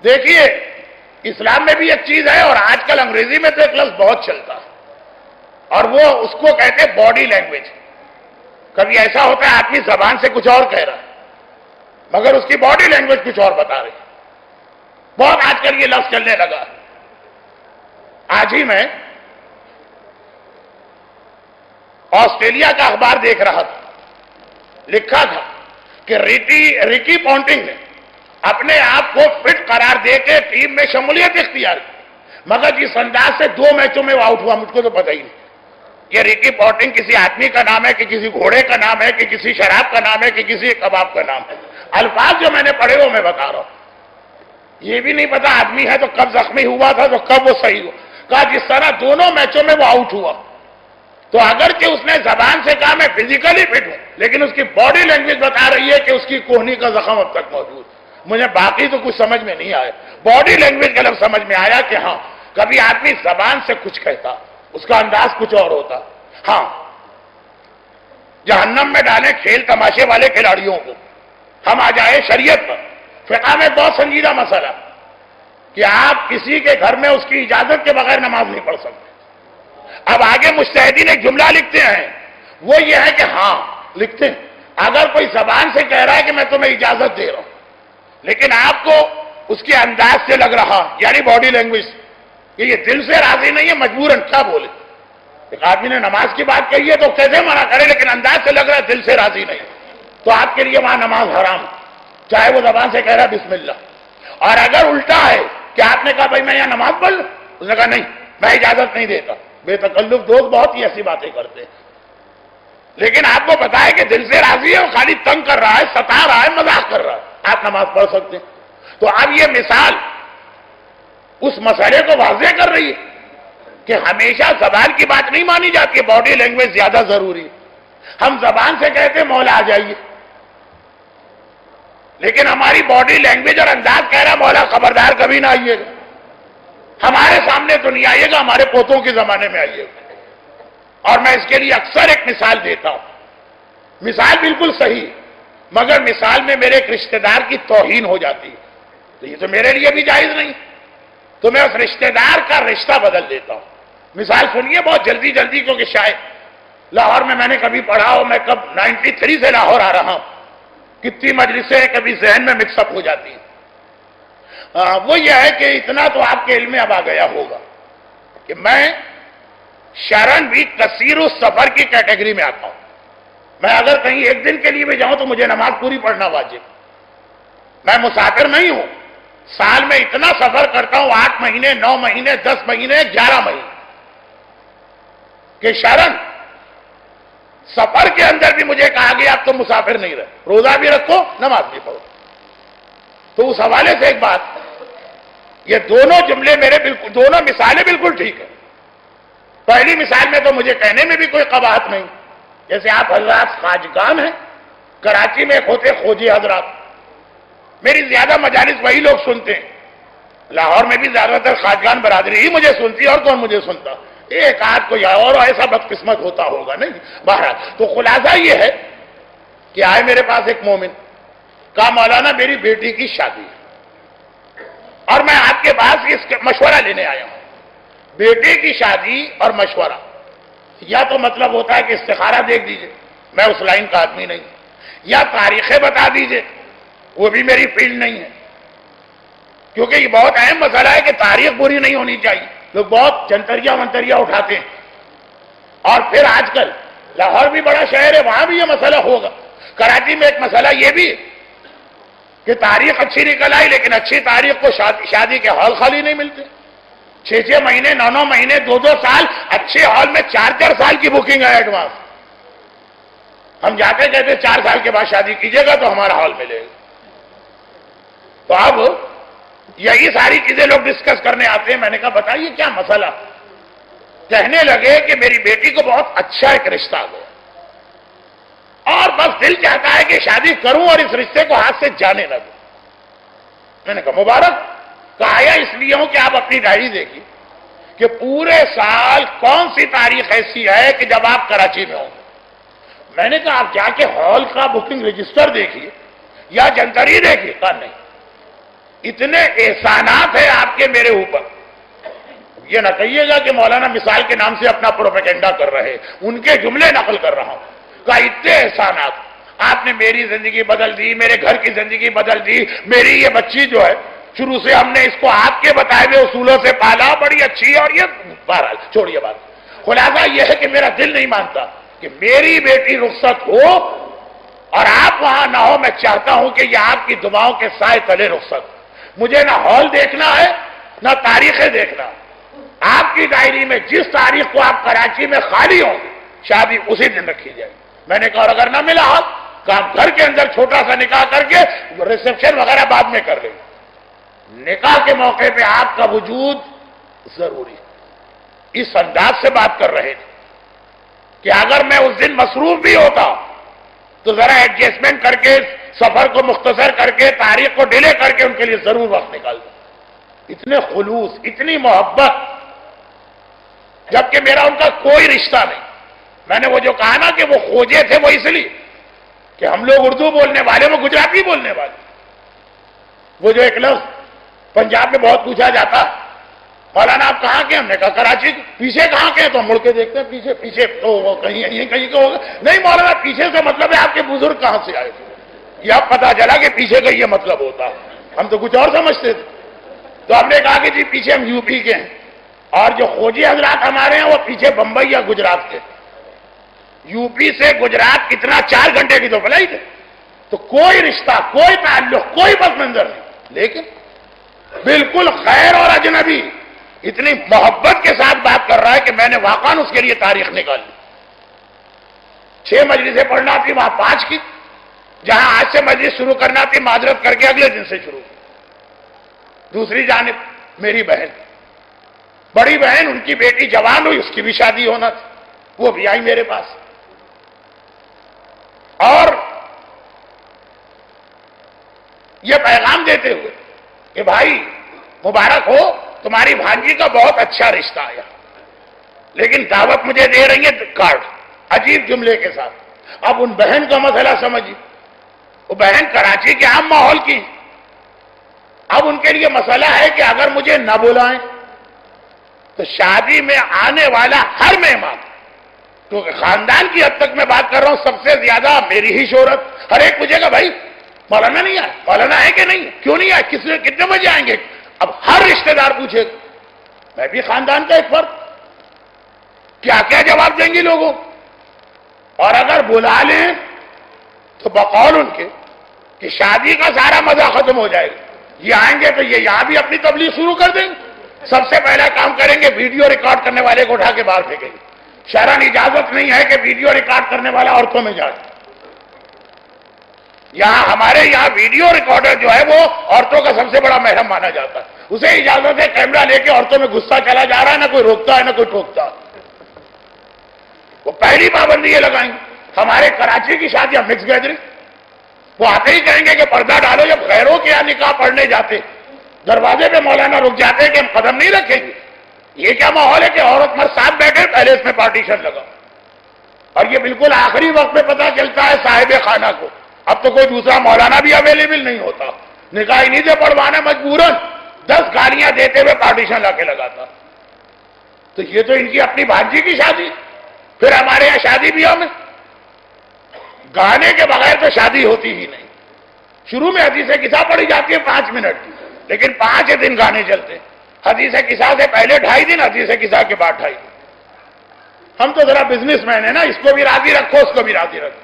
دیکھیے اسلام میں بھی ایک چیز ہے اور آج کل انگریزی میں تو ایک لفظ بہت چلتا ہے اور وہ اس کو کہتے ہیں باڈی لینگویج. کبھی ایسا ہوتا ہے آدمی زبان سے کچھ اور کہہ رہا ہے مگر اس کی باڈی لینگویج کچھ اور بتا رہی ہے. بہت آج کل یہ لفظ چلنے لگا. آج ہی میں آسٹریلیا کا اخبار دیکھ رہا تھا, لکھا تھا کہ ریکی پونٹنگ نے اپنے آپ کو فٹ قرار دے کے ٹیم میں شمولیت اختیار کی, مگر جس انداز سے 2 میچوں میں وہ آؤٹ ہوا مجھ کو تو پتہ ہی نہیں. یہ ریکی پونٹنگ کسی آدمی کا نام ہے کہ کسی گھوڑے کا نام ہے کہ کسی شراب کا نام ہے کہ کسی کباب کا نام ہے. الفاظ جو میں نے پڑھے وہ میں بتا رہا ہوں. یہ بھی نہیں پتا آدمی ہے تو کب زخمی ہوا تھا تو کب وہ صحیح ہوا. کہا جس طرح 2 میچوں میں وہ آؤٹ ہوا تو اگرچہ اس نے زبان سے کہا میں فزیکلی فٹ ہوں لیکن اس کی باڈی لینگویج بتا رہی ہے کہ اس کی کوہنی کا زخم اب تک موجود. مجھے باقی تو کچھ سمجھ میں نہیں آیا, باڈی لینگویج کا لفظ سمجھ میں آیا کہ ہاں کبھی آدمی زبان سے کچھ کہتا اس کا انداز کچھ اور ہوتا. ہاں جہنم میں ڈالیں کھیل تماشے والے کھلاڑیوں کو. ہم آ جائے شریعت پر. فقہ میں بہت سنجیدہ مسئلہ کہ آپ کسی کے گھر میں اس کی اجازت کے بغیر نماز نہیں پڑھ سکتے. اب آگے مجتہدین ایک جملہ لکھتے ہیں, وہ یہ ہے کہ ہاں لکھتے ہیں اگر کوئی زبان سے کہہ رہا ہے کہ میں تمہیں اجازت دے رہا ہوں لیکن آپ کو اس کے انداز سے لگ رہا یعنی باڈی لینگویج کہ یہ دل سے راضی نہیں ہے مجبوراً کیا بولے. ایک آدمی نے نماز کی بات کہی ہے تو کیسے منع کرے لیکن انداز سے لگ رہا ہے دل سے راضی نہیں تو آپ کے لیے وہاں نماز حرام ہے چاہے وہ زبان سے کہہ رہا ہے بسم اللہ. اور اگر الٹا ہے کہ آپ نے کہا بھائی میں یہاں نماز پڑھ لوں, اس نے کہا نہیں میں اجازت نہیں دیتا. بے تکلف دوست بہت ہی ایسی باتیں کرتے ہیں لیکن آپ کو پتا ہے کہ دل سے راضی ہے, وہ خالی تنگ کر رہا ہے, ستا رہا ہے, مذاق کر رہا ہے, آپ نماز پڑھ سکتے ہیں. تو اب یہ مثال اس مسئلے کو واضح کر رہی ہے کہ ہمیشہ زبان کی بات نہیں مانی جاتی, باڈی لینگویج زیادہ ضروری ہے. ہم زبان سے کہتے ہیں مولا آ جائیے لیکن ہماری باڈی لینگویج اور انداز کہہ رہا مولا خبردار کبھی نہ آئیے گا, ہمارے سامنے تو نہیں آئیے گا, ہمارے پوتوں کے زمانے میں آئیے گا. اور میں اس کے لیے اکثر ایک مثال دیتا ہوں, مثال بالکل صحیح مگر مثال میں میرے ایک رشتہ دار کی توہین ہو جاتی ہے تو یہ تو میرے لیے بھی جائز نہیں, تو میں اس رشتہ دار کا رشتہ بدل دیتا ہوں. مثال سنیے بہت جلدی کیونکہ شاید لاہور میں نے کبھی پڑھا ہو, میں کب 93 سے لاہور آ رہا ہوں, کتنی مجلسیں کبھی ذہن میں مکس اپ ہو جاتی ہیں. وہ یہ ہے کہ اتنا تو آپ کے علم میں اب آ گیا ہوگا کہ میں شرن بھی کثیر السفر کی کیٹیگری میں آتا ہوں. میں اگر کہیں ایک دن کے لیے بھی جاؤں تو مجھے نماز پوری پڑھنا واجب. میں مسافر نہیں ہوں, سال میں اتنا سفر کرتا ہوں 8 مہینے 9 مہینے 10 مہینے 11 مہینے کہ شرن سفر کے اندر بھی مجھے کہا گیا اب تم مسافر نہیں رہے, روزہ بھی رکھو نماز بھی پڑھو. تو اس حوالے سے ایک بات, یہ دونوں جملے میرے بالکل, دونوں مثالیں بالکل ٹھیک ہیں. پہلی مثال میں تو مجھے کہنے میں بھی کوئی قباحت نہیں, جیسے آپ حضرات خواجگان ہیں, کراچی میں ایک ہوتے خوجی حضرات, میری زیادہ مجالس وہی لوگ سنتے ہیں, لاہور میں بھی زیادہ تر خواجگان برادری ہی مجھے سنتی ہے, اور کون مجھے سنتا, ایک آدھ کوئی اور ایسا بدقسمت ہوتا ہوگا نہیں. بہرحال تو خلاصہ یہ ہے کہ آئے میرے پاس ایک مومن, کہا مولانا میری بیٹی کی شادی ہے اور میں آپ کے پاس اس کا مشورہ لینے آیا ہوں. بیٹے کی شادی اور مشورہ یا تو مطلب ہوتا ہے کہ استخارہ دیکھ دیجئے, میں اس لائن کا آدمی نہیں, یا تاریخیں بتا دیجئے, وہ بھی میری فیلڈ نہیں ہے. کیونکہ یہ بہت اہم مسئلہ ہے کہ تاریخ پوری نہیں ہونی چاہیے. لوگ بہت جنتریا منتریا اٹھاتے ہیں, اور پھر آج کل لاہور بھی بڑا شہر ہے, وہاں بھی یہ مسئلہ ہوگا. کراچی میں ایک مسئلہ یہ بھی کہ تاریخ اچھی نکل آئی لیکن اچھی تاریخ کو شادی کے ہال خالی نہیں ملتے. 6 مہینے 9 مہینے 2 سال اچھے ہال میں 4 سال کی بکنگ ہے ایڈوانس. ہم جاتے کہتے 4 سال کے بعد شادی کیجیے گا تو ہمارا ہال ملے گا. تو اب یہی ساری چیزیں لوگ ڈسکس کرنے آتے ہیں. میں نے کہا بتائیے کیا مسئلہ. کہنے لگے کہ میری بیٹی کو بہت اچھا ایک رشتہ آ گیا اور بس دل چاہتا ہے کہ شادی کروں اور اس رشتے کو ہاتھ سے جانے لگے. میں نے کہا مبارک. کہا یا اس لیے ہوں کہ آپ اپنی ڈائری دیکھیے کہ پورے سال کون سی تاریخ ایسی ہے کہ جب آپ کراچی میں ہوں. میں نے کہا آپ جا کے ہال کا بکنگ رجسٹر دیکھیے یا جنتری دیکھیے. کہا نہیں, اتنے احسانات ہیں آپ کے میرے اوپر. یہ نہ کہیے گا کہ مولانا مثال کے نام سے اپنا پروپیگنڈا کر رہے، ان کے جملے نقل کر رہا ہوں. کہ اتنے احسانات آپ نے میری زندگی بدل دی، میرے گھر کی زندگی بدل دی. میری یہ بچی جو ہے شروع سے ہم نے اس کو آپ کے بتائے ہوئے اصولوں سے پالا، بڑی اچھی ہے. اور یہ بہرحال چھوڑیے بات. خلاصہ یہ ہے کہ میرا دل نہیں مانتا کہ میری بیٹی رخصت ہو اور آپ وہاں نہ ہو. میں چاہتا ہوں کہ یہ آپ کی دعاؤں کے سائے تلے رخصت. مجھے نہ ہال دیکھنا ہے نہ تاریخیں دیکھنا. آپ کی ڈائری میں جس تاریخ کو آپ کراچی میں خالی ہوں شادی اسی دن رکھی جائے. میں نے کہا اگر نہ ملا ہال کہا گھر کے اندر چھوٹا سا نکاح کر کے ریسپشن وغیرہ بعد میں کر لیں. نکاح کے موقع پہ آپ کا وجود ضروری. اس انداز سے بات کر رہے تھے کہ اگر میں اس دن مصروف بھی ہوتا تو ذرا ایڈجسٹمنٹ کر کے سفر کو مختصر کر کے تاریخ کو ڈیلے کر کے ان کے لیے ضرور وقت نکال دوں. اتنے خلوص، اتنی محبت، جبکہ میرا ان کا کوئی رشتہ نہیں. میں نے وہ جو کہا نا کہ وہ کھوجے تھے وہ اس لیے کہ ہم لوگ اردو بولنے والے، وہ گجراتی بولنے والے. وہ جو ایک لفظ پنجاب میں بہت پوچھا جاتا، مولانا آپ کہاں کے؟ ہم نے کہا کراچی. پیچھے کہاں کے؟ تو ہم مڑ کے دیکھتے ہیں پیچھے. پیچھے تو کہیں یہیں کہیں کا ہوگا. نہیں مولانا پیچھے سے مطلب ہے آپ کے بزرگ کہاں سے آئے تھے. یہ اب پتا چلا کہ پیچھے کا یہ مطلب ہوتا، ہم تو کچھ اور سمجھتے تھے. تو ہم نے کہا کہ جی پیچھے ہم یو پی کے ہیں، اور جو خوجی حضرات ہمارے ہیں وہ پیچھے بمبئی یا گجرات کے. یو پی سے گجرات کتنا 4 گھنٹے کی تو فلائٹ ہے. تو کوئی رشتہ، کوئی تعلق، کوئی پس منظر نہیں، لیکن بالکل خیر اور اجنبی اتنی محبت کے ساتھ بات کر رہا ہے کہ میں نے واقعاً اس کے لیے تاریخ نکال لی. 6 مجلسیں پڑھنا تھی، وہاں 5 کی. جہاں آج سے مجلس شروع کرنا تھی معذرت کر کے اگلے دن سے شروع. دوسری جانب میری بہن، بڑی بہن، ان کی بیٹی جوان ہوئی، اس کی بھی شادی ہونا تھی، وہ بھی آئی میرے پاس. اور یہ پیغام دیتے ہوئے کہ بھائی مبارک ہو، تمہاری بھانجی کا بہت اچھا رشتہ آیا، لیکن دعوت مجھے دے رہی ہے کارڈ. عجیب جملے کے ساتھ. اب ان بہن کا مسئلہ سمجھیے. وہ بہن کراچی کے عام ماحول کی. اب ان کے لیے مسئلہ ہے کہ اگر مجھے نہ بلائیں تو شادی میں آنے والا ہر مہمان، کیونکہ خاندان کی حد تک میں بات کر رہا ہوں، سب سے زیادہ میری ہی شہرت. ہر ایک پوچھے گا بھائی مولانا نہیں آئے، مولانا ہے کہ نہیں، کیوں نہیں آئے، کتنے بجے آئیں گے. اب ہر رشتہ دار پوچھے گا. میں بھی خاندان کا ایک فرد، کیا کیا جواب دیں گے لوگوں. اور اگر بلا لیں تو بقول ان کے کہ شادی کا سارا مزہ ختم ہو جائے گا. یہ آئیں گے تو یہ یہاں بھی اپنی تبلیغ شروع کر دیں گے. سب سے پہلا کام کریں گے ویڈیو ریکارڈ کرنے والے کو اٹھا کے باہر پھینکیں گے. شرعاً اجازت نہیں ہے کہ ویڈیو ریکارڈ کرنے والا عورتوں میں جائے. یہاں ہمارے یہاں ویڈیو ریکارڈر جو ہے وہ عورتوں کا سب سے بڑا محرم مانا جاتا ہے. اسے اجازت ہے کیمرہ لے کے عورتوں میں غصہ چلا جا رہا ہے، نہ کوئی روکتا ہے نہ کوئی ٹوکتا. وہ پہلی پابندی یہ لگائیں گے. ہمارے کراچی کی شادیاں مکس گیدرنگ، وہ آتے ہی کہیں گے کہ پردہ ڈالو. جب غیروں کے یہاں نکاح پڑھنے جاتے دروازے پہ مولانا رک جاتے ہیں کہ ہم قدم نہیں رکھیں گے. یہ کیا ماحول ہے کہ عورت مرد ساتھ بیٹھے، پہلے اس میں پارٹیشن لگا. اور یہ بالکل آخری وقت میں پتہ چلتا ہے صاحب خانہ کو. اب تو کوئی دوسرا مولانا بھی اویلیبل نہیں ہوتا، نکاح انہیں سے پڑھوانا مجبوراً. 10 گالیاں دیتے ہوئے پارٹیشن لا کے لگاتا. تو یہ تو ان کی اپنی بھانجی کی شادی. پھر ہمارے یہاں شادی بیاہ میں گانے کے بغیر تو شادی ہوتی ہی نہیں. شروع میں حدیث قصہ پڑھی جاتی ہے 5 منٹ کی، لیکن 5 دن گانے چلتے. حدیث قصہ سے پہلے 2.5 دن، حدیث قصہ کے بعد 2.5 دن. ہم تو ذرا بزنس مین ہیں نا، اس کو بھی راضی رکھو اس کو بھی راضی رکھو.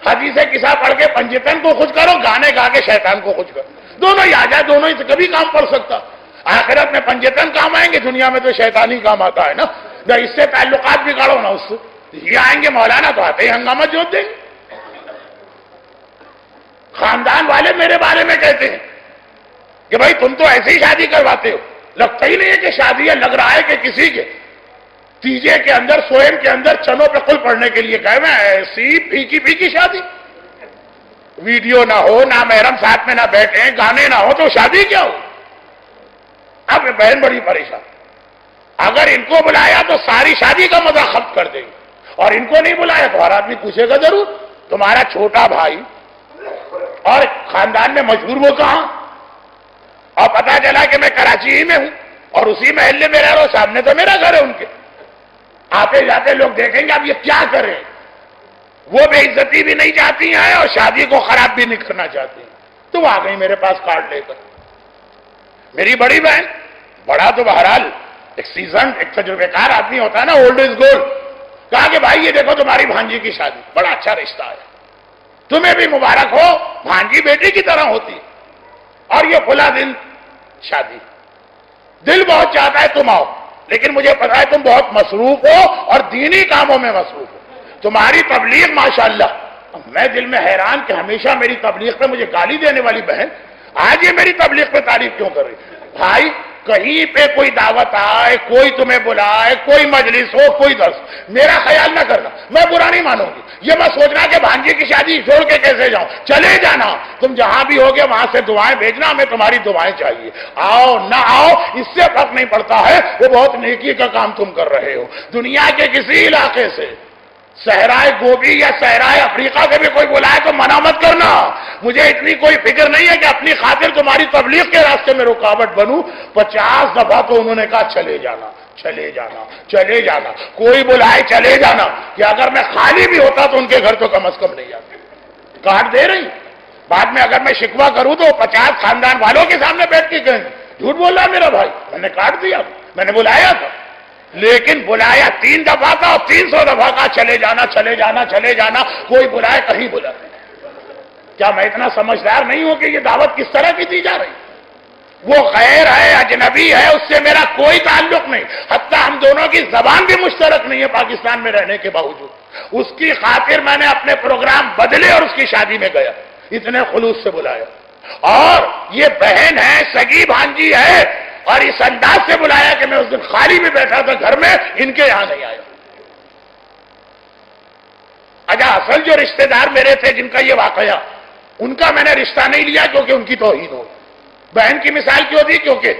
حدیث قصہ پڑھ کے پنجتن کو خوش کرو، گانے گا کے شیطان کو خوش کرو. دونوں ہی آ جائے، دونوں ہی سے کبھی کام پڑ سکتا. آخرت میں پنجتن کام آئیں گے، دنیا میں تو شیطان ہی کام آتا ہے نا. اس سے تعلقات بگاڑو نا اس سے. یہ آئیں گے مولانا تو آتے ہی ہنگامہ جوت دیں گے. خاندان والے میرے بارے میں کہتے ہیں کہ بھائی تم تو ایسے ہی شادی کرواتے ہو. لگتا ہی نہیں ہے کہ شادی ہے، لگ رہا ہے کہ کسی کے تیجے کے اندر سوئم کے اندر چنوں پہ قل پڑھنے کے لیے گئے. میں ایسی پھیکی پھیکی شادی، ویڈیو نہ ہو، نہ محرم ساتھ میں نہ بیٹھے، گانے نہ ہو تو شادی کیا ہو. اب بہن بڑی پریشان. اگر ان کو بلایا تو ساری شادی کا مزہ ختم کر دیں گے، اور ان کو نہیں بلایا تو ہر آدمی پوچھے گا ضرور تمہارا چھوٹا بھائی اور خاندان میں مشہور وہ کہاں. اور پتا چلا کہ میں کراچی ہی میں ہوں اور اسی محلے میں رہ رہا ہوں، سامنے تو میرا گھر ہے ان کے. آتے جاتے لوگ دیکھیں گے اب یہ کیا کریں. وہ بے عزتی بھی نہیں چاہتی ہیں اور شادی کو خراب بھی نہیں کرنا چاہتی ہیں. تو وہ آ گئی میرے پاس کارڈ لے کر. میری بڑی بہن، بڑا تو بہرحال ایک سیزن، ایک تجربے کار آدمی ہوتا ہے نا، اولڈ از گولڈ. کہا کہ بھائی یہ دیکھو تمہاری بھانجی کی شادی، بڑا اچھا رشتہ ہے، تمہیں بھی مبارک ہو، بھانجی بیٹی کی طرح ہوتی ہے، اور یہ فلاں دن شادی. دل بہت چاہتا ہے تم آؤ، لیکن مجھے پتا ہے تم بہت مصروف ہو اور دینی کاموں میں مصروف ہو. تمہاری تبلیغ ماشاءاللہ. میں دل میں حیران کہ ہمیشہ میری تبلیغ پہ مجھے گالی دینے والی بہن آج یہ میری تبلیغ پہ تعریف کیوں کر رہی. بھائی کہیں پہ کوئی دعوت آئے، کوئی تمہیں بلائے، کوئی مجلس ہو، کوئی درس، میرا خیال نہ کرنا، میں برا نہیں مانوں گی. یہ میں سوچنا کہ بھانجی کی شادی چھوڑ کے کیسے جاؤں. چلے جانا، تم جہاں بھی ہوگے وہاں سے دعائیں بھیجنا، ہمیں تمہاری دعائیں چاہیے. آؤ نہ آؤ اس سے فرق نہیں پڑتا ہے، وہ بہت نیکی کا کام تم کر رہے ہو. دنیا کے کسی علاقے سے، صحرائے گوبی یا صحرائے افریقہ سے بھی کوئی بلائے تو منع مت کرنا. مجھے اتنی کوئی فکر نہیں ہے کہ اپنی خاطر تمہاری تبلیغ کے راستے میں رکاوٹ بنوں. 50 دفعہ تو انہوں نے کہا چلے جانا، چلے جانا، چلے جانا، کوئی بلائے چلے جانا. کہ اگر میں خالی بھی ہوتا تو ان کے گھر تو کم از کم نہیں جاتا. کارڈ دے رہی، بعد میں اگر میں شکوہ کروں تو 50 خاندان والوں کے سامنے بیٹھ کے کہیں جھوٹ بول رہا میرا بھائی، میں نے کارڈ دیا، میں نے بلایا تھا. لیکن بلایا 3 دفعہ تھا اور 300 دفعہ کا چلے جانا، چلے جانا، چلے جانا. کوئی بلائے کہیں بلا. کیا میں اتنا سمجھدار نہیں ہوں کہ یہ دعوت کس طرح کی دی جا رہی؟ وہ غیر ہے، اجنبی ہے، اس سے میرا کوئی تعلق نہیں. حتیٰ ہم دونوں کی زبان بھی مشترک نہیں ہے پاکستان میں رہنے کے باوجود. اس کی خاطر میں نے اپنے پروگرام بدلے اور اس کی شادی میں گیا، اتنے خلوص سے بلایا. اور یہ بہن ہے، سگی بھانجی ہے، اور اس انداز سے بلایا کہ میں اس دن خالی بھی بیٹھا تھا گھر میں، ان کے یہاں نہیں آیا. اچھا اصل جو رشتہ دار میرے تھے جن کا یہ واقعہ، ان کا میں نے رشتہ نہیں لیا کیونکہ ان کی توہین ہو. بہن کی مثال کیوں دی؟ کیونکہ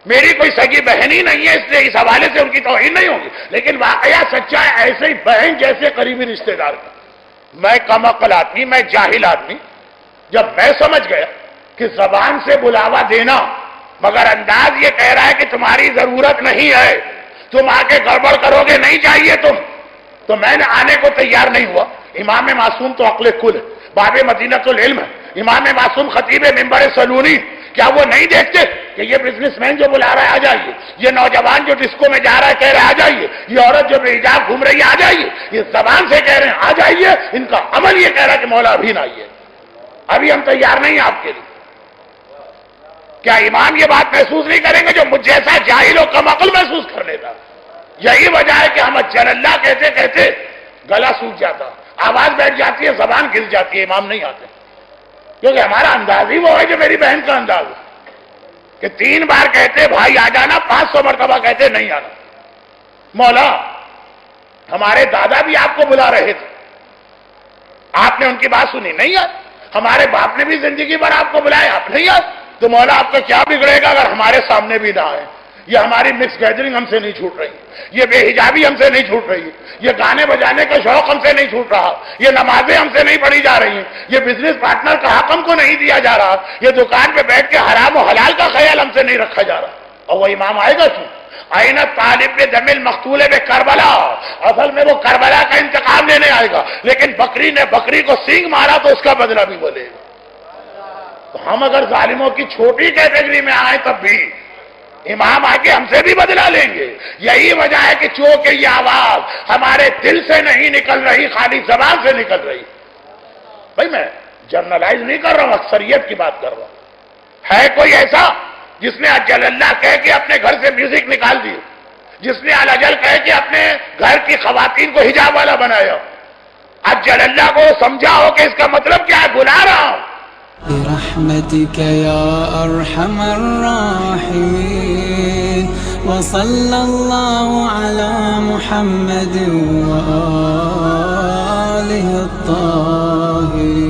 میری کوئی سگی بہن ہی نہیں ہے، اس لیے اس حوالے سے ان کی توہین نہیں ہوگی. لیکن واقعہ سچا ہے، ایسے ہی بہن جیسے قریبی رشتہ دار کا. میں کم عقل آدمی، میں جاہل آدمی، جب میں سمجھ گیا کہ زبان سے بلاوا دینا مگر انداز یہ کہہ رہا ہے کہ تمہاری ضرورت نہیں ہے، تم آ کے گڑبڑ کرو گے، نہیں چاہیے تم، تو میں نے آنے کو تیار نہیں ہوا. امام معصوم تو عقل کل ہے، باب مدینۃ العلم ہے. امام معصوم خطیب ممبر سلونی، کیا وہ نہیں دیکھتے کہ یہ بزنس مین جو بلا رہا ہے آ جائیے، یہ نوجوان جو ڈسکو میں جا رہا ہے کہہ رہا ہے آ جائیے، یہ عورت جو بے حجاب گھوم رہی ہے آ جائیے، یہ زبان سے کہہ رہے ہیں آ جائیے، ان کا عمل یہ کہہ رہا ہے کہ مولا ابھی نہ آئیے، ابھی ہم تیار نہیں ہیں آپ کے لیے. کیا امام یہ بات محسوس نہیں کریں گے جو مجھ جیسا جاہل و کم عقل محسوس کر لیتا؟ یہی وجہ ہے کہ ہم اجل اللہ کہتے کہتے گلا سوکھ جاتا، آواز بیٹھ جاتی ہے، زبان گر جاتی ہے، امام نہیں آتے. کیونکہ ہمارا انداز ہی وہ ہے جو میری بہن کا انداز ہے کہ 3 بار کہتے بھائی آ جانا، 500 مرتبہ کہتے نہیں آنا. مولا ہمارے دادا بھی آپ کو بلا رہے تھے، آپ نے ان کی بات سنی نہیں آئی. ہمارے باپ نے بھی زندگی بھر آپ کو بلایا، آپ نہیں آئے. تو مولا آپ کا کیا بگڑے گا اگر ہمارے سامنے بھی نہ آئے. یہ ہماری مکس گیدرنگ ہم سے نہیں چھوٹ رہی، یہ بے حجابی ہم سے نہیں چھوٹ رہی، یہ گانے بجانے کا شوق ہم سے نہیں چھوٹ رہا، یہ نمازیں ہم سے نہیں پڑھی جا رہی ہیں، یہ بزنس پارٹنر کا حق ہم کو نہیں دیا جا رہا، یہ دکان پہ بیٹھ کے حرام و حلال کا خیال ہم سے نہیں رکھا جا رہا. اور وہ امام آئے گا کیوں؟ آئینہ طالب دم المقتول بے کربلا، اصل میں وہ کربلا کا انتقام لینے آئے گا. لیکن بکری نے بکری کو سینگ مارا تو اس کا بدلہ بھی بولے گا. تو ہم اگر ظالموں کی چھوٹی کیٹیگری میں آئیں تب بھی امام آ کے ہم سے بھی بدلہ لیں گے. یہی وجہ ہے کہ چونکہ یہ آواز ہمارے دل سے نہیں نکل رہی، خالی زبان سے نکل رہی. بھائی میں جرنلائز نہیں کر رہا ہوں، اکثریت کی بات کر رہا ہوں. ہے کوئی ایسا جس نے اجل اللہ کہہ کے اپنے گھر سے میوزک نکال دی، جس نے الاجل کہہ کے اپنے گھر کی خواتین کو حجاب والا بنایا؟ اجل اللہ کو سمجھا ہو کہ اس کا مطلب کیا ہے؟ بلا رہا ہوں. برحمتك يا أرحم الراحمين وصلى الله على محمد وآله الطاهرين.